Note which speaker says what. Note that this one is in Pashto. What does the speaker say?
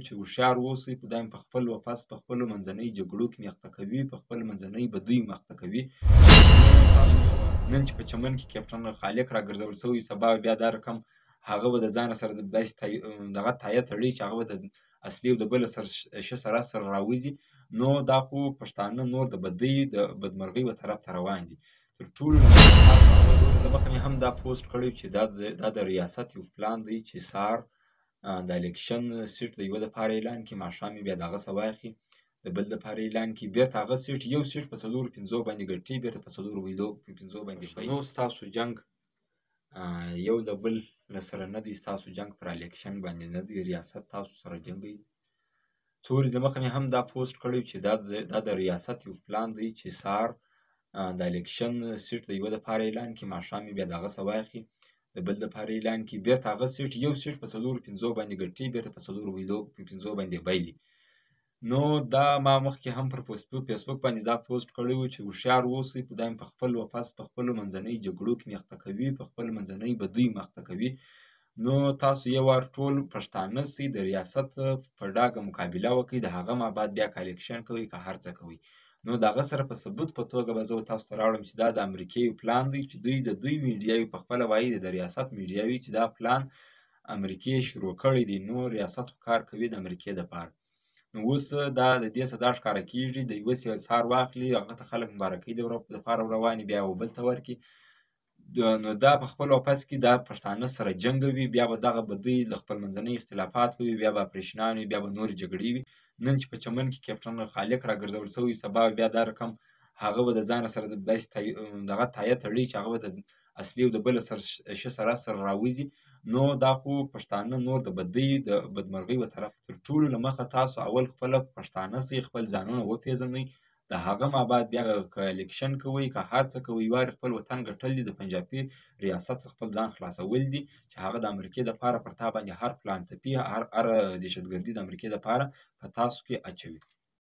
Speaker 1: چې هوښیار واوسئ، دایم په خپل وپس په خپلو منځنۍ جګړو کې مېخته کوي، په خپل منځنۍ بدیو مېخته کوي. نن چې په چمن کې کیپټن خالق راګرځول سوی، سبا بیا دا رقم هغه به د ځانه سره داسې دغه تایه تړي چې هغه به د اصلي او د بله ښه سره راوځي. نو دا خو پښتانه نور د بدۍ د بدمرغۍ و طرف ته روان دي. تر ټولو د مخه مې هم دا پوسټ کړی چې دا د ریاست یو پلان دی چې سهار د الیکشن سیټ د یوه دپاره اعلان کړي، ماښام یې بیا د هغه څه واخلي د بل دپاره اعلان کړي، بېرته هغه سیټ یو سیټ په 4-5 باندې ګټي، بېرته په 4-5 باندې پوي. نو ستاسو جنګ یو د بل سره نه دی، ستاسو جنګ پر الیکشن باندې نه دی، ریاست تاسو سره جنګوي. څو ورځې دمخه مې هم دا پوسټ کړی چې دا د ریاست یو پلان دی چې سهار د الیکشن سیټ د یوه دپاره اعلان کړي، ماښام یې بیا د هغه څه واخلي د بل دپاره اعلان کړي، بېرته هغه سیټ یو سیټ په 4-5 باندې ګټي، بېرته په 4-5 باندې بایلي. نو دا ما مخکې هم پر فیسبوک باندې دا پوسټ کړی و چې هوښیار اوسئ، دایم په خپل وپس په خپلو منځنۍ جګړو کې مېخته کوي، په خپل منځنۍ بدیو مېخته کوي. نو تاسو یو وار ټول پښتانه سئ، د ریاست په ډاګه مقابله وکړئ، د هغه ما بعد بیا که الیکشن کوئ که هر څه کوئ. نو د هغه سره په ثبوت په توګه به زه تاسو ته راوړم چې دا د امریکې یو پلان دی چې د دوی میډیاوي په خپله وایي، د ریاست میډیاوي چې دا پلان امریکې شروع کړی دی. نو ریاست خو کار کوي د امریکې دپاره. نو اوس دا د دې څه دا ښکاره کېږي، د یوه سهار واخلي، هغه ته خلک مبارکۍ دپاره روانې، بیا یو بل ته ورکړي. نو دا په خپل واپس کې دا پښتانه سره جنګوي، بیا به دغه بدۍ د خپل منځنۍ اختلافات وي، بیا به اپریشنان وي، بیا به نورې جګړې وي. نن چې په چمن کې کیپټن خالق راګرځول سوی، سبا بیا دا رقم هغه به د ځانه سره داسې دغه تایه تړي چې هغه به د اصلي او د بله ښه سره راوځي. نو دا خو پښتانه نور د بدۍ د بدمرغۍ و طرف. تر ټولو له مخه تاسو اول خپله پښتانه سئ، خپل ځانونه وپېژنئ، د هغه ما بعد بیا که الیکشن کوئ که هر څه کوئ، وارې خپل وطن ګټل دي، د پنجابي ریاست څخه خپل ځان خلاصول دي چې هغه د امریکې دپاره پر تا باندې هر پلان تپي، هر دهشتګردي د امریکې دپاره په تاسو کې اچوي.